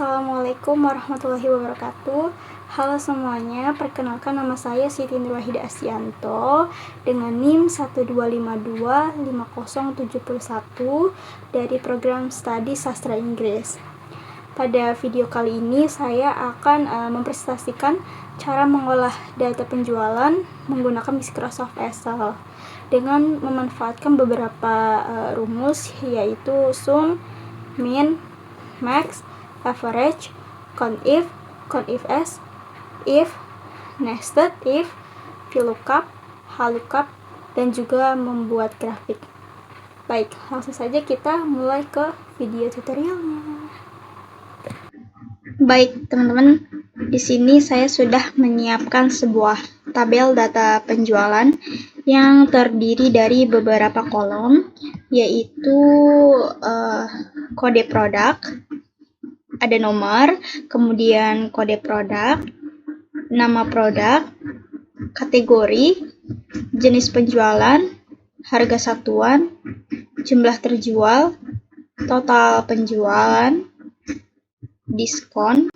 Assalamualaikum warahmatullahi wabarakatuh. Halo semuanya, perkenalkan nama saya Siti Nurwahida Asyanto dengan NIM 12525071 dari program Studi Sastra Inggris. Pada video kali ini saya akan mempresentasikan cara mengolah data penjualan menggunakan Microsoft Excel dengan memanfaatkan beberapa rumus, yaitu sum, min, max, average, CONIF, CONIF-S, if, nested if, VLOOKUP, HLOOKUP, dan juga membuat grafik. Baik, langsung saja kita mulai ke video tutorialnya. Baik, teman-teman, di sini saya sudah menyiapkan sebuah tabel data penjualan yang terdiri dari beberapa kolom, yaitu kode produk, ada nomor, kemudian kode produk, nama produk, kategori, jenis penjualan, harga satuan, jumlah terjual, total penjualan, diskon,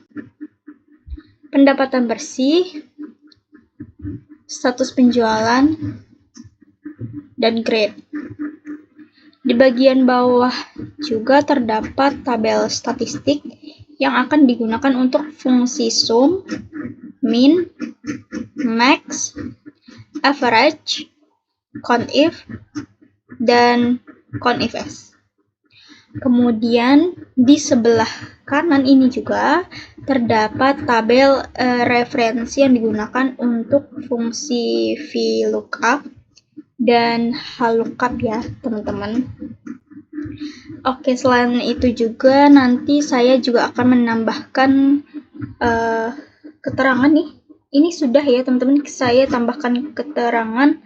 pendapatan bersih, status penjualan, dan grade. Di bagian bawah juga terdapat tabel statistik yang akan digunakan untuk fungsi sum, min, max, average, CONIF, dan CONIF-S. Kemudian di sebelah kanan ini juga terdapat tabel referensi yang digunakan untuk fungsi VLOOKUP dan HLOOKUP ya, teman-teman. Oke, selain itu juga nanti saya juga akan menambahkan keterangan nih. Ini sudah ya, teman-teman, saya tambahkan keterangan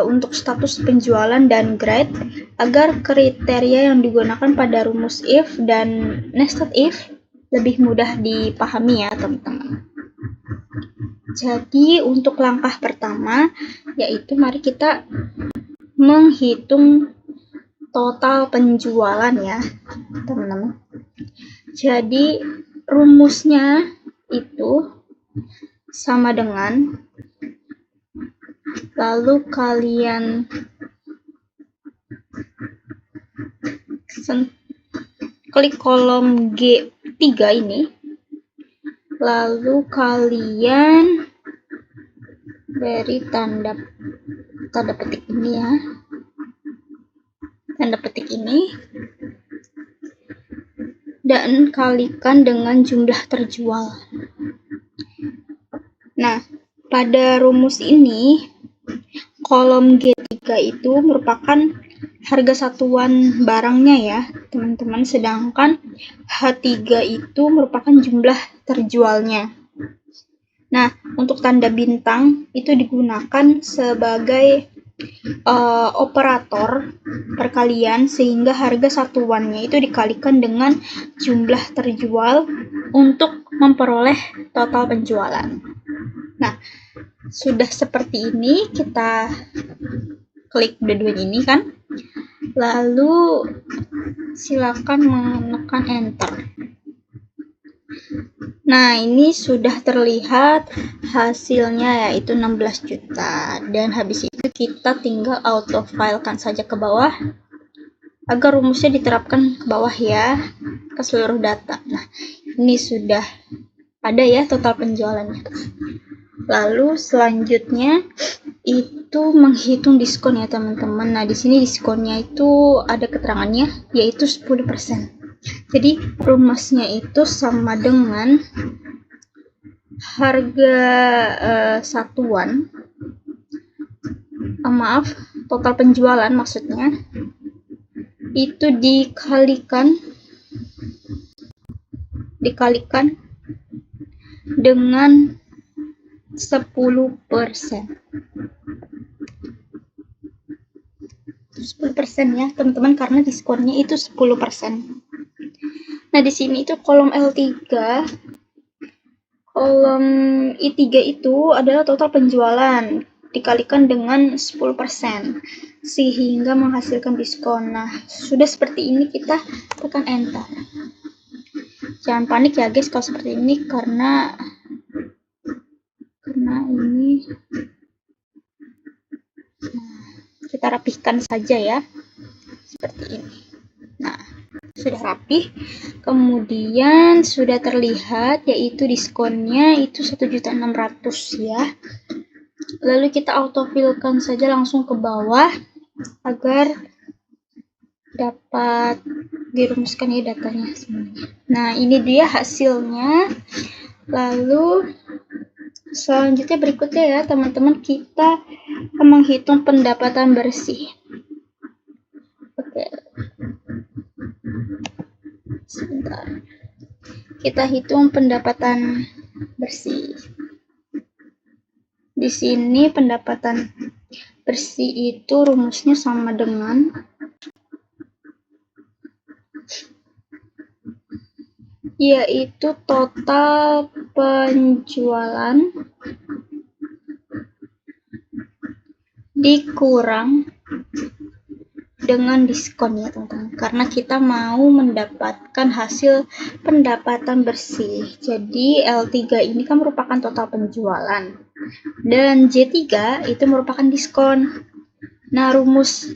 untuk status penjualan dan grade agar kriteria yang digunakan pada rumus if dan nested if lebih mudah dipahami ya, teman-teman. Jadi untuk langkah pertama yaitu mari kita menghitung total penjualan ya, teman-teman. Jadi rumusnya itu sama dengan, lalu kalian klik kolom G3 ini, lalu kalian beri tanda petik ini ya, tanda petik ini, dan kalikan dengan jumlah terjual. Nah, pada rumus ini kolom G3 itu merupakan harga satuan barangnya ya, teman-teman, sedangkan H3 itu merupakan jumlah terjualnya. Nah, untuk tanda bintang itu digunakan sebagai operator perkalian sehingga harga satuannya itu dikalikan dengan jumlah terjual untuk memperoleh total penjualan. Nah, sudah seperti ini, kita klik dua-duanya ini kan, lalu silakan menekan enter. Nah, ini sudah terlihat hasilnya yaitu 16 juta, dan habis itu kita tinggal auto filekan saja ke bawah agar rumusnya diterapkan ke bawah ya, ke seluruh data. Nah, ini sudah ada ya total penjualannya. Lalu selanjutnya itu menghitung diskon ya, teman-teman. Nah, di sini diskonnya itu ada keterangannya yaitu 10%. Jadi rumusnya itu sama dengan harga satuan, total penjualan maksudnya, itu dikalikan dengan 10%. 10% ya, teman-teman, karena diskonnya itu 10%. Nah, di sini itu kolom L3, kolom I3 itu adalah total penjualan dikalikan dengan 10% sehingga menghasilkan diskon. Nah, sudah seperti ini kita tekan enter. Jangan panik ya guys kalau seperti ini, karena ini kita rapihkan saja ya, seperti ini. Nah, sudah rapih, kemudian sudah terlihat yaitu diskonnya itu 1.600.000 ya. Lalu kita autofillkan saja langsung ke bawah agar dapat dirumuskan ya datanya semuanya. Nah, ini dia hasilnya. Lalu selanjutnya berikutnya ya teman-teman, kita menghitung pendapatan bersih. Oke, sebentar, kita hitung pendapatan bersih. Di sini pendapatan bersih itu rumusnya sama dengan yaitu total penjualan dikurang dengan diskon ya teman-teman, karena kita mau mendapatkan hasil pendapatan bersih. Jadi L3 ini kan merupakan total penjualan dan J3 itu merupakan diskon. Nah, rumus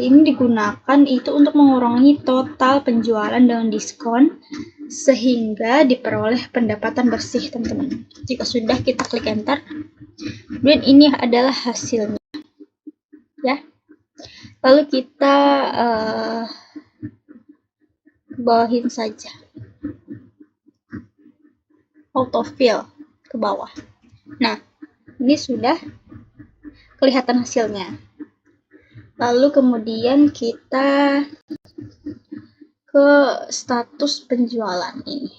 ini digunakan itu untuk mengurangi total penjualan dengan diskon sehingga diperoleh pendapatan bersih teman-teman. Jika sudah, kita klik enter dan ini adalah hasilnya ya. Lalu kita bawahin saja, autofill ke bawah. Nah, ini sudah kelihatan hasilnya. Lalu kemudian kita ke status penjualan ini.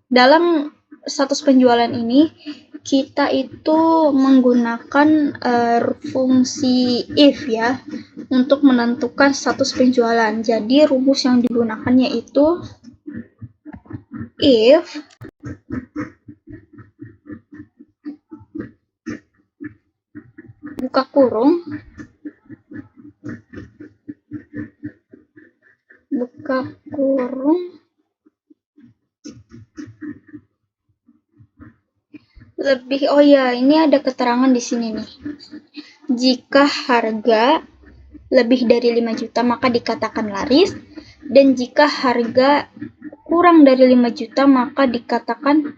Dalam status penjualan ini kita itu menggunakan fungsi if ya untuk menentukan status penjualan. Jadi rumus yang digunakan yaitu if buka kurung lebih, oh ya, ini ada keterangan di sini nih. Jika harga lebih dari 5 juta maka dikatakan laris, dan jika harga kurang dari 5 juta maka dikatakan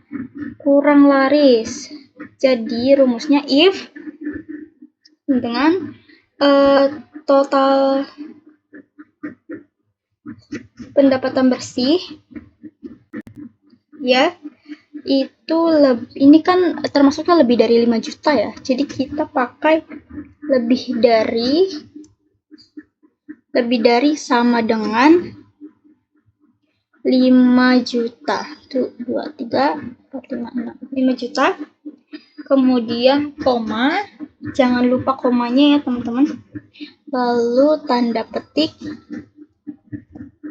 kurang laris. Jadi rumusnya if dengan total pendapatan bersih ya, itu ini kan termasuknya lebih dari 5 juta ya. Jadi kita pakai lebih dari sama dengan 5 juta. Itu 2 3 4 5 6 5 juta. Kemudian koma, jangan lupa komanya ya teman-teman. Lalu tanda petik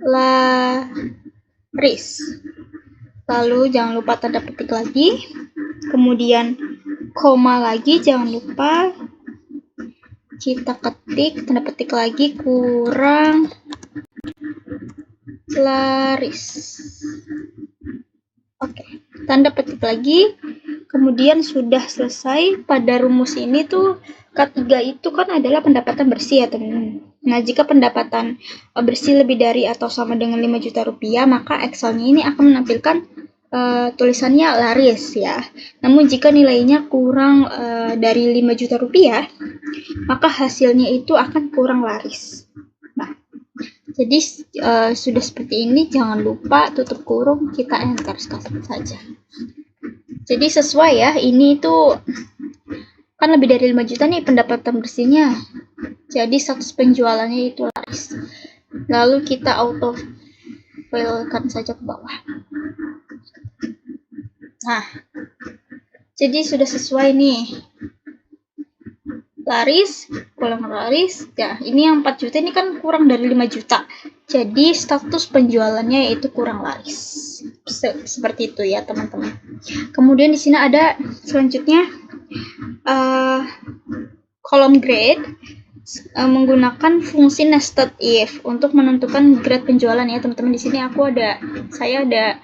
laris. Lalu jangan lupa tanda petik lagi, kemudian koma lagi, jangan lupa kita ketik tanda petik lagi, kurang laris. Oke, tanda petik lagi, kemudian sudah selesai. Pada rumus ini tuh K3 itu kan adalah pendapatan bersih ya teman-teman. Nah, jika pendapatan bersih lebih dari atau sama dengan 5 juta rupiah, maka Excel-nya ini akan menampilkan tulisannya laris ya. Namun jika nilainya kurang dari 5 juta rupiah, maka hasilnya itu akan kurang laris. Nah, jadi sudah seperti ini, jangan lupa tutup kurung, kita enter saja. Jadi sesuai ya, ini itu kan lebih dari 5 juta nih pendapatan bersihnya. Jadi status penjualannya itu laris. Lalu kita auto filekan saja ke bawah. Nah, jadi sudah sesuai nih. Laris, kurang laris. Ya, ini yang 4 juta ini kan kurang dari 5 juta. Jadi status penjualannya yaitu kurang laris. Seperti itu ya, teman-teman. Kemudian di sini ada selanjutnya kolom grade. menggunakan fungsi nested if untuk menentukan grade penjualan ya teman-teman. Di sini saya ada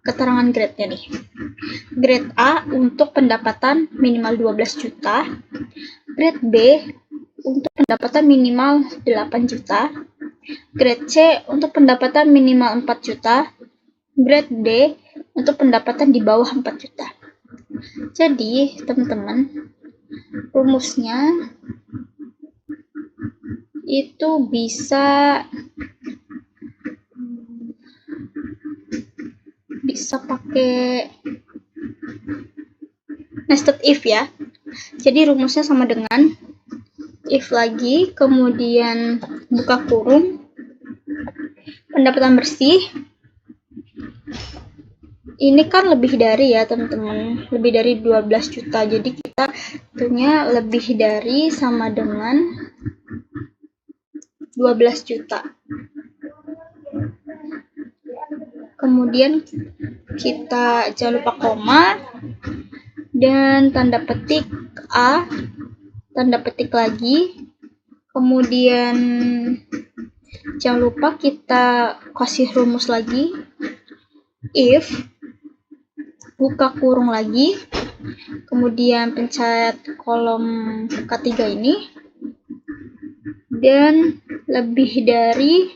keterangan grade-nya nih. Grade A untuk pendapatan minimal 12 juta, grade B untuk pendapatan minimal 8 juta, grade C untuk pendapatan minimal 4 juta, grade D untuk pendapatan di bawah 4 juta. Jadi, teman-teman, rumusnya itu bisa pakai nested if ya. Jadi rumusnya sama dengan if lagi, kemudian buka kurung, pendapatan bersih. Ini kan lebih dari ya teman-teman, lebih dari 12 juta. Jadi kita tentunya lebih dari sama dengan 12 juta. Kemudian kita jangan lupa koma dan tanda petik A, tanda petik lagi. Kemudian jangan lupa kita kasih rumus lagi, if, buka kurung lagi, kemudian pencet kolom ketiga ini, dan lebih dari,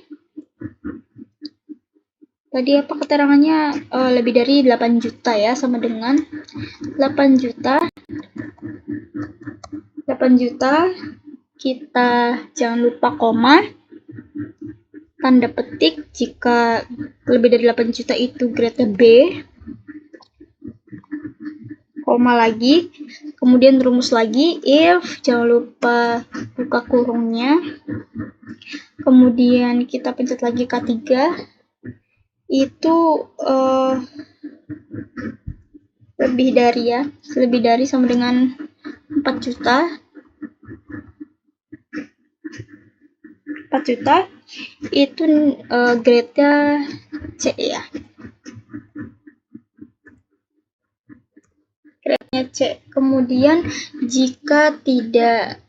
tadi apa keterangannya, lebih dari 8 juta ya, sama dengan 8 juta, kita jangan lupa koma, tanda petik jika lebih dari 8 juta itu grade B, koma lagi, kemudian rumus lagi, if, jangan lupa buka kurungnya, kemudian kita pencet lagi K3, itu lebih dari sama dengan 4 juta, itu grade-nya C ya. Grade-nya C. Kemudian jika tidak,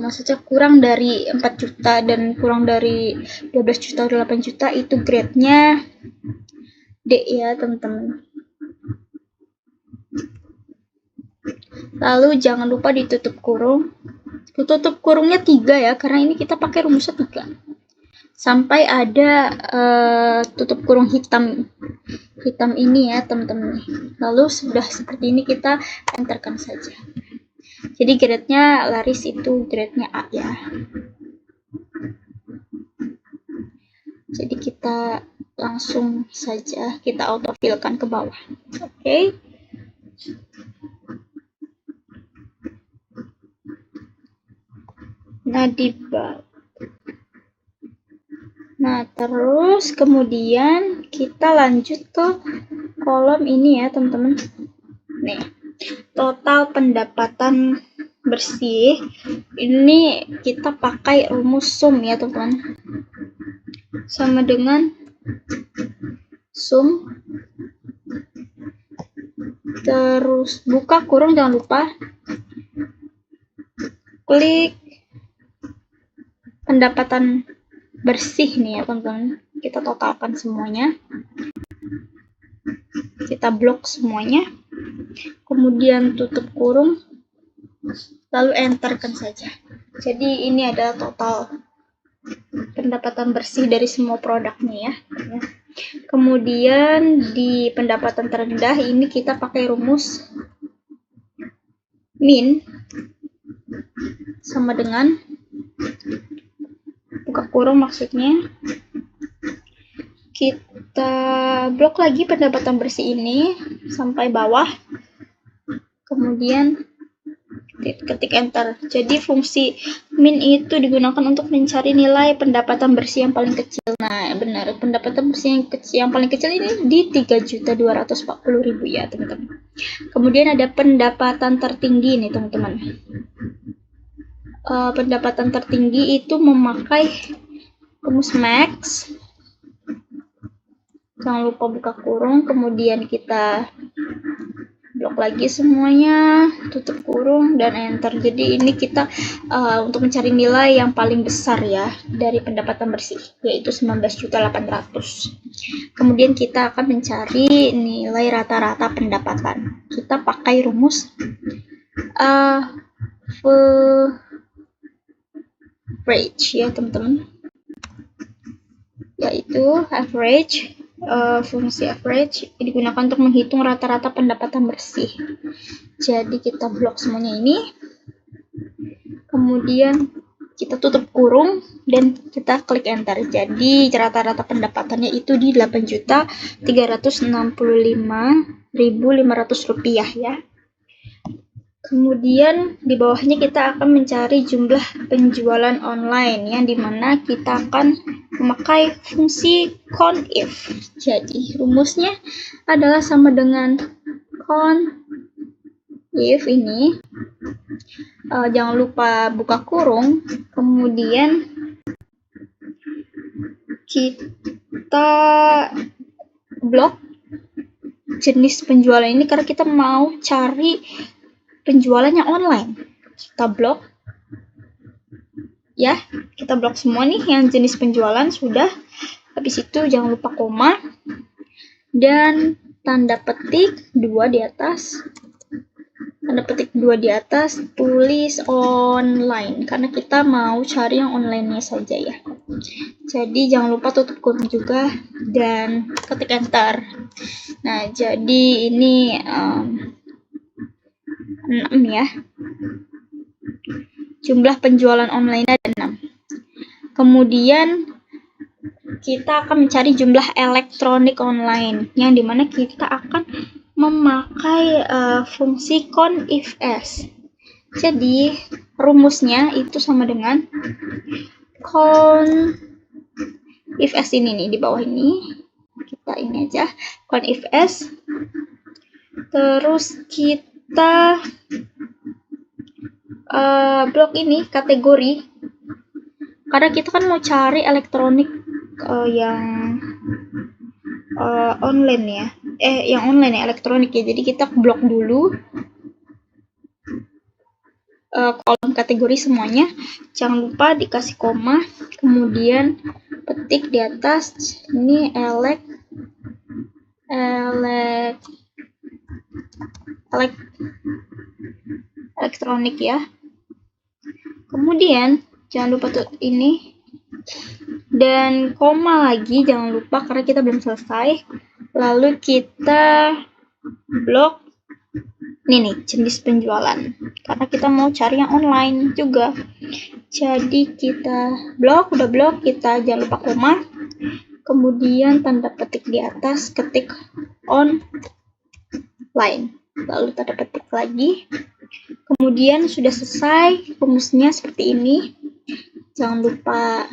maksudnya kurang dari 4 juta dan kurang dari 12 juta atau 8 juta, itu grade-nya D ya teman-teman. Lalu jangan lupa ditutup kurung. Tutup kurungnya 3 ya, karena ini kita pakai rumusnya 3. Sampai ada tutup kurung hitam ini ya teman-teman. Lalu sudah seperti ini kita enterkan saja. Jadi grade-nya laris itu grade-nya A ya. Jadi kita langsung saja kita autofill-kan ke bawah. Oke. Nah, terus kemudian kita lanjut ke kolom ini ya, teman-teman. Nih, total pendapatan bersih. Ini kita pakai rumus sum ya, teman-teman. Sama dengan sum. Terus buka kurung, jangan lupa. Klik pendapatan bersih nih ya teman-teman, kita totalkan semuanya, kita blok semuanya, kemudian tutup kurung, lalu enterkan saja. Jadi ini adalah total pendapatan bersih dari semua produknya ya. Kemudian di pendapatan terendah ini kita pakai rumus min sama dengan buka kurung, maksudnya kita blok lagi pendapatan bersih ini sampai bawah, kemudian ketik enter. Jadi fungsi min itu digunakan untuk mencari nilai pendapatan bersih yang paling kecil. Nah benar, pendapatan bersih yang paling kecil ini di 3.240.000 ya teman-teman. Kemudian ada pendapatan tertinggi nih teman-teman. Pendapatan tertinggi itu memakai rumus max. Jangan lupa buka kurung, kemudian kita blok lagi semuanya, tutup kurung dan enter. Jadi ini kita untuk mencari nilai yang paling besar ya dari pendapatan bersih, yaitu 19.800.000. Kemudian kita akan mencari nilai rata-rata pendapatan. Kita pakai rumus average ya teman-teman, yaitu average. Fungsi average digunakan untuk menghitung rata-rata pendapatan bersih. Jadi kita blok semuanya ini, kemudian kita tutup kurung dan kita klik enter. Jadi rata-rata pendapatannya itu di Rp8.365.500 ya. Kemudian di bawahnya kita akan mencari jumlah penjualan online, yang dimana kita akan memakai fungsi CONIF. Jadi rumusnya adalah sama dengan CONIF ini. Jangan lupa buka kurung, kemudian kita blok jenis penjualan ini karena kita mau cari penjualannya online. Kita blok ya, kita blok semua nih yang jenis penjualan sudah. Habis itu jangan lupa koma dan tanda petik 2 di atas. Tanda petik 2 di atas, tulis online karena kita mau cari yang online-nya saja ya. Jadi jangan lupa tutup kurung juga dan ketik enter. Nah, jadi ini 6 ya. Jumlah penjualan online ada 6. Kemudian kita akan mencari jumlah elektronik online, yang dimana kita akan memakai fungsi CONIFS. Jadi rumusnya itu sama dengan CONIFS ini nih di bawah ini. Kita ini aja CONIFS. Terus kita blok ini kategori karena kita kan mau cari elektronik yang online ya, yang online ya, elektronik ya. Jadi kita blok dulu kolom kategori semuanya, jangan lupa dikasih koma, kemudian petik di atas ini elektronik ya. Kemudian jangan lupa tuh ini dan koma lagi, jangan lupa karena kita belum selesai. Lalu kita blok ini nih jenis penjualan karena kita mau cari yang online juga. Jadi kita blok, udah blok, kita jangan lupa koma, kemudian tanda petik di atas, ketik online, lalu tanda petik lagi. Kemudian sudah selesai rumusnya seperti ini. Jangan lupa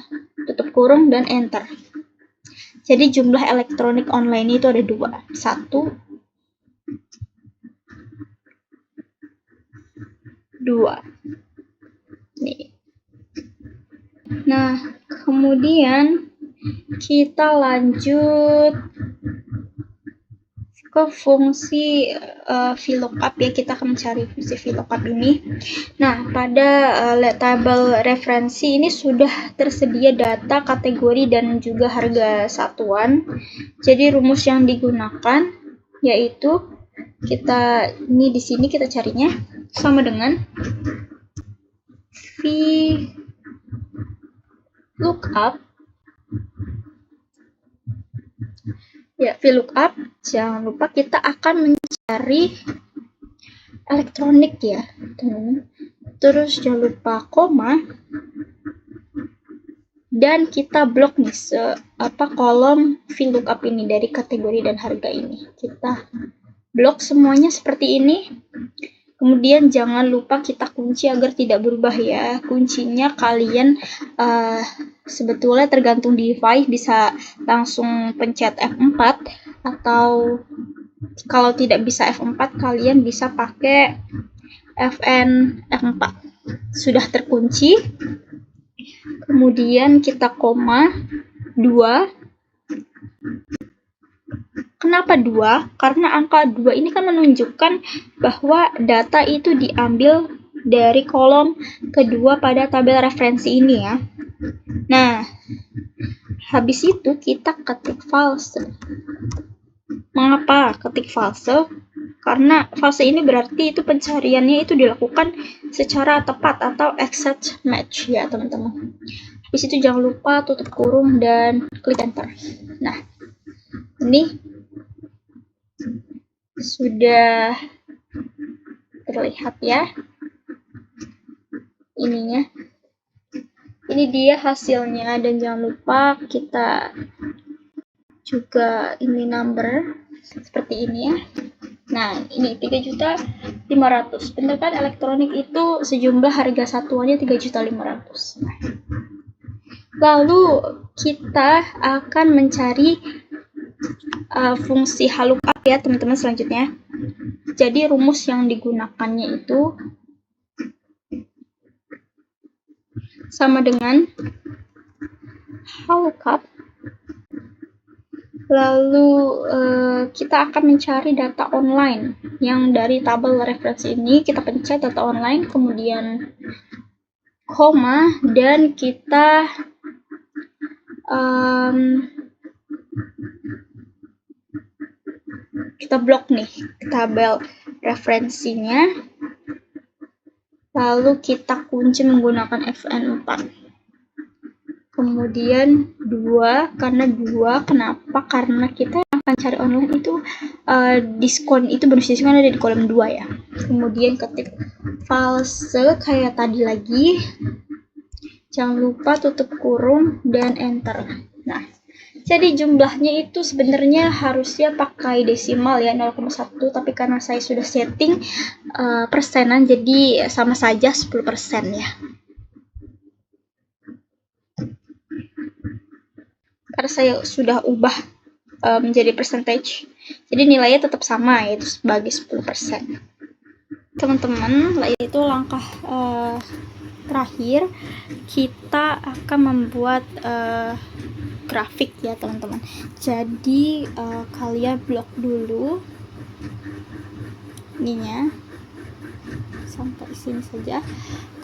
tutup kurung dan enter. Jadi jumlah elektronik online itu ada 2. 1, 2. Nih. Nah, kemudian kita lanjut ke fungsi VLOOKUP ya. Kita akan mencari fungsi VLOOKUP ini. Nah, pada tabel referensi ini sudah tersedia data, kategori, dan juga harga satuan. Jadi rumus yang digunakan yaitu ini di sini kita carinya sama dengan VLOOKUP. Ya, VLOOKUP, jangan lupa kita akan mencari elektronik ya, teman-teman. Terus jangan lupa koma dan kita blok nih kolom VLOOKUP ini dari kategori dan harga ini. Kita blok semuanya seperti ini. Kemudian jangan lupa kita kunci agar tidak berubah ya. Kuncinya kalian sebetulnya tergantung device, bisa langsung pencet F4, atau kalau tidak bisa F4 kalian bisa pakai F4. Sudah terkunci, kemudian kita koma 2, Kenapa 2? Karena angka 2 ini kan menunjukkan bahwa data itu diambil dari kolom kedua pada tabel referensi ini ya. Nah, habis itu kita ketik false. Mengapa ketik false? Karena false ini berarti itu pencariannya itu dilakukan secara tepat atau exact match ya teman-teman. Habis itu jangan lupa tutup kurung dan klik enter. Nah, ini sudah terlihat ya ininya. Ini dia hasilnya, dan jangan lupa kita juga ini number seperti ini ya. Nah, ini 3.500.000. Sedangkan elektronik itu sejumlah harga satuannya 3.500.000. Lalu kita akan mencari fungsi lookup ya teman-teman selanjutnya. Jadi rumus yang digunakannya itu sama dengan lookup. Lalu kita akan mencari data online yang dari tabel referensi ini. Kita pencet data online, kemudian koma, dan kita blok nih tabel referensinya, lalu kita kunci menggunakan FN4. Kemudian 2, karena 2 kenapa? Karena kita akan cari online itu diskon, itu bonus diskon ada di kolom 2 ya. Kemudian ketik false kayak tadi lagi, jangan lupa tutup kurung dan enter. Nah, jadi jumlahnya itu sebenarnya harusnya pakai desimal ya 0,1, tapi karena saya sudah setting persenan, jadi sama saja 10% ya. Karena saya sudah ubah menjadi percentage, jadi nilainya tetap sama, yaitu sebagai 10%. Teman-teman, itu langkah terakhir, kita akan membuat grafik ya teman-teman. Jadi kalian blok dulu ininya sampai sini saja,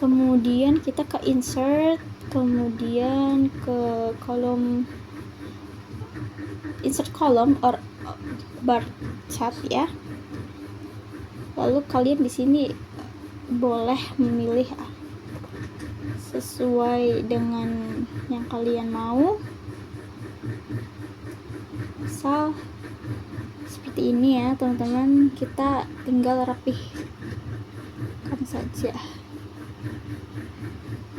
kemudian kita ke insert, kemudian ke kolom insert column or bar chart ya. Lalu kalian di sini boleh memilih sesuai dengan yang kalian mau. Misal seperti ini ya teman-teman, kita tinggal rapihkan saja.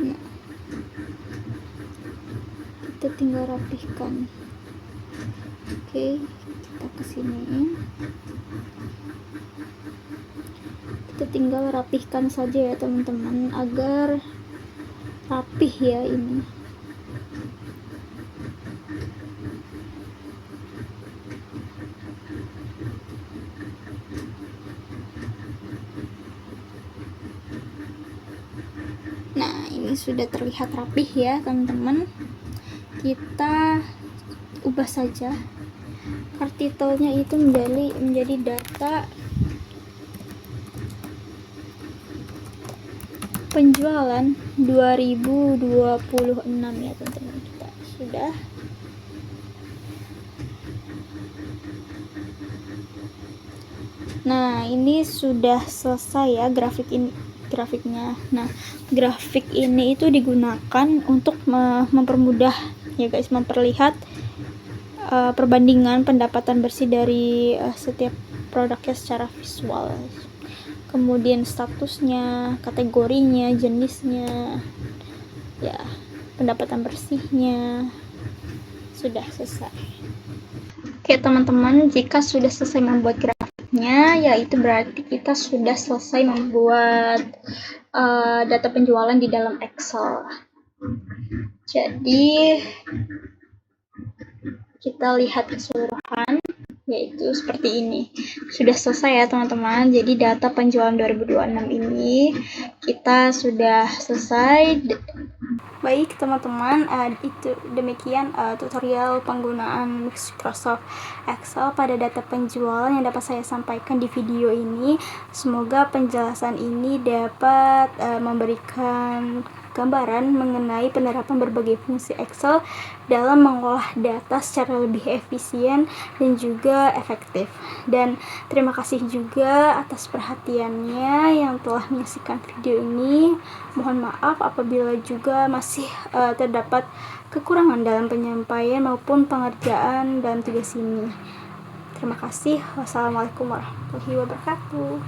Nah, kita tinggal rapihkan. Oke, kita kesini. Kita tinggal rapihkan saja ya teman-teman, agar rapih ya ini. Nah, ini sudah terlihat rapih ya teman-teman. Kita ubah saja artikelnya itu menjadi data penjualan 2026 ya teman-teman. Kita sudah. Nah, ini sudah selesai ya grafiknya. Nah, grafik ini itu digunakan untuk mempermudah ya guys, memperlihat perbandingan pendapatan bersih dari setiap produknya secara visual. Kemudian statusnya, kategorinya, jenisnya, ya, pendapatan bersihnya. Sudah selesai. Oke teman-teman, jika sudah selesai membuat grafiknya, yaitu berarti kita sudah selesai membuat data penjualan di dalam Excel. Jadi kita lihat keseluruhan, yaitu seperti ini. Sudah selesai ya teman-teman. Jadi data penjualan 2026 ini kita sudah selesai. Baik teman-teman, itu demikian tutorial penggunaan Microsoft Excel pada data penjualan yang dapat saya sampaikan di video ini. Semoga penjelasan ini dapat memberikan gambaran mengenai penerapan berbagai fungsi Excel dalam mengolah data secara lebih efisien dan juga efektif. Dan terima kasih juga atas perhatiannya yang telah menyaksikan video ini. Mohon maaf apabila juga masih terdapat kekurangan dalam penyampaian maupun pengerjaan dalam tugas ini. Terima kasih. Wassalamualaikum warahmatullahi wabarakatuh.